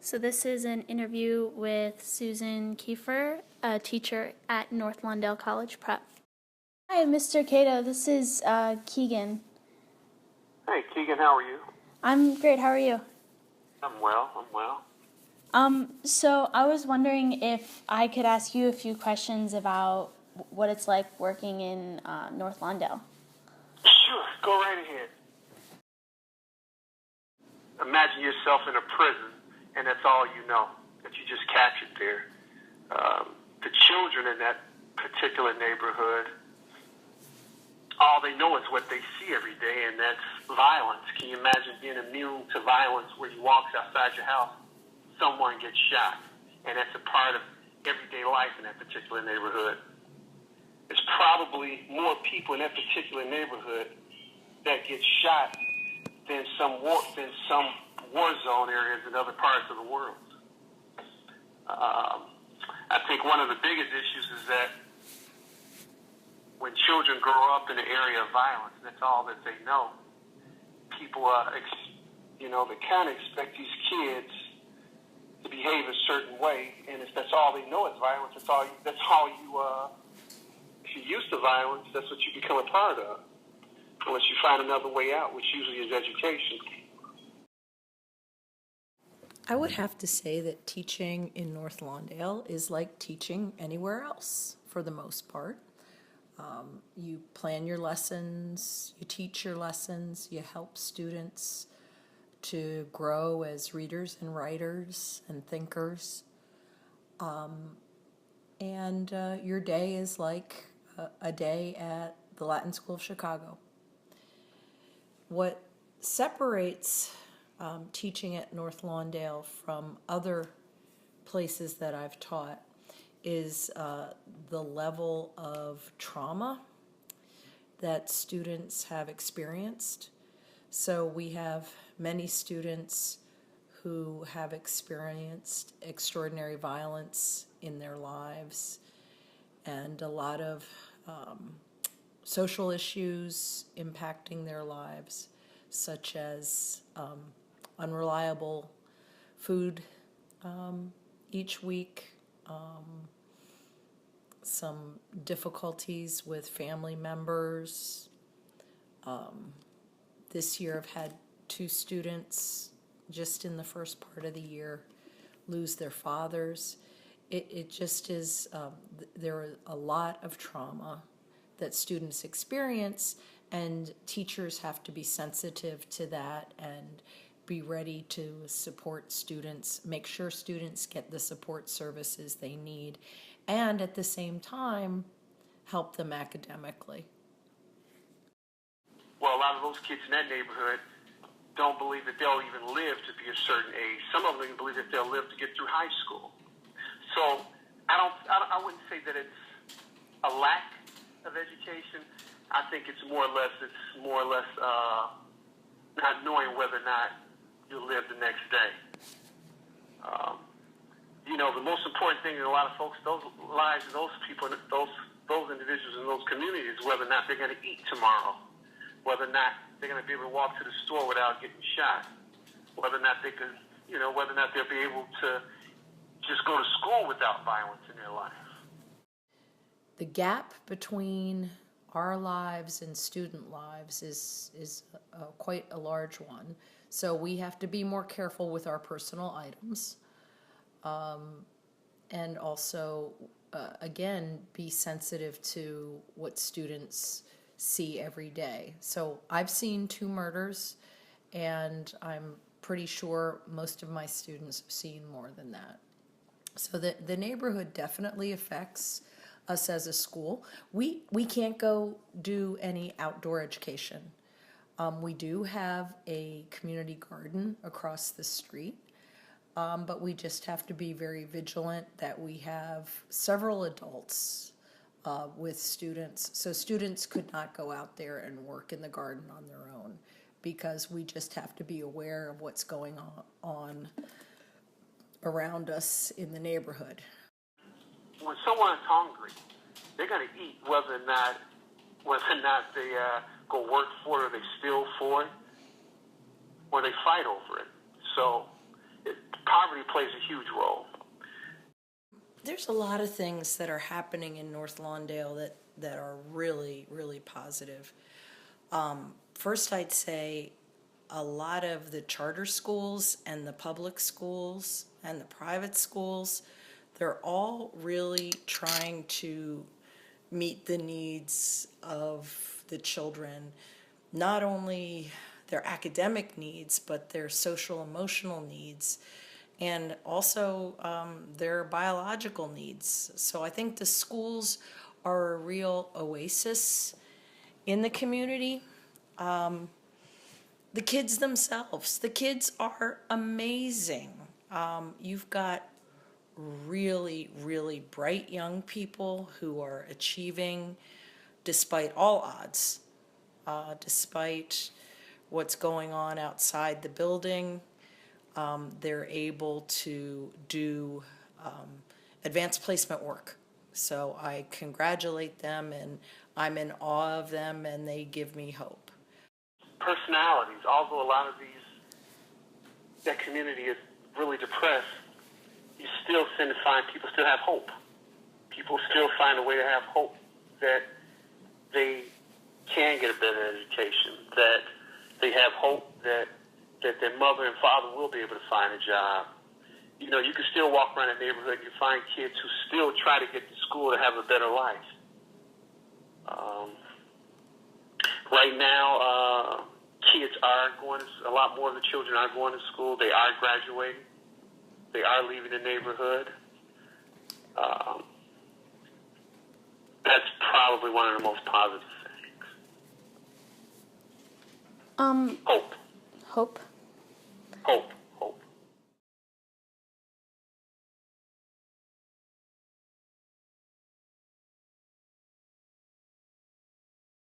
So this is an interview with Susan Kiefer, a teacher at North Lawndale College Prep. Hi, Mr. Cato. This is Keegan. Hey, Keegan, how are you? I'm great. How are you? I'm well. So I was wondering if I could ask you a few questions about what it's like working in North Lawndale. Sure, go right ahead. Imagine yourself in a prison, and that's all you know, that you just captured there. The children in that particular neighborhood, all they know is what they see every day, and that's violence. Can you imagine being immune to violence where you walk outside your house, someone gets shot, and that's a part of everyday life in that particular neighborhood? There's probably more people in that particular neighborhood that get shot than some war zone areas in other parts of the world. I think one of the biggest issues is that when children grow up in an area of violence, and that's all that they know, people, they kind of expect these kids to behave a certain way, and if that's all they know is violence, if you're used to violence, that's what you become a part of, unless you find another way out, which usually is education. I would have to say that teaching in North Lawndale is like teaching anywhere else for the most part. You plan your lessons, you teach your lessons, you help students to grow as readers and writers and thinkers. Your day is like a day at the Latin School of Chicago. What separates teaching at North Lawndale from other places that I've taught is the level of trauma that students have experienced. So we have many students who have experienced extraordinary violence in their lives and a lot of social issues impacting their lives, such as unreliable food each week, some difficulties with family members. This year I've had 2 students just in the first part of the year lose their fathers. It just is, there are a lot of trauma that students experience, and teachers have to be sensitive to that and be ready to support students, make sure students get the support services they need, and at the same time, help them academically. Well, a lot of those kids in that neighborhood don't believe that they'll even live to be a certain age. Some of them even believe that they'll live to get through high school. So I wouldn't say that it's a lack of education. I think it's more or less not knowing whether or not you'll live the next day. The most important thing in a lot of folks, those lives of those people, those individuals in those communities, whether or not they're going to eat tomorrow, whether or not they're going to be able to walk to the store without getting shot, whether or not they could, whether or not they'll be able to just go to school without violence in their life. The gap between our lives and student lives is quite a large one. So we have to be more careful with our personal items, and also, again, be sensitive to what students see every day. So I've seen 2 murders, and I'm pretty sure most of my students have seen more than that. So the neighborhood definitely affects us as a school. We can't go do any outdoor education. We do have a community garden across the street, but we just have to be very vigilant that we have several adults with students. So students could not go out there and work in the garden on their own, because we just have to be aware of what's going on around us in the neighborhood. When someone is hungry, they're going to eat whether or not they go work for it, or they steal for it, or they fight over it. So poverty plays a huge role. There's a lot of things that are happening in North Lawndale that are really, really positive. First, I'd say a lot of the charter schools and the public schools and the private schools, they're all really trying to meet the needs of the children, not only their academic needs, but their social emotional needs, and also their biological needs. So I think the schools are a real oasis in the community. The kids themselves, the kids are amazing. You've got really, really bright young people who are achieving despite all odds, despite what's going on outside the building. They're able to do advanced placement work. So I congratulate them, and I'm in awe of them, and they give me hope. Personalities, although a lot of that community is really depressed, you still tend to find people still have hope. People still find a way to have hope that they can get a better education, that they have hope that their mother and father will be able to find a job. You know, you can still walk around a neighborhood and you find kids who still try to get to school to have a better life. Right now, kids are a lot more of the children are going to school. They are graduating. They are leaving the neighborhood. That's probably one of the most positive things. Hope. Hope.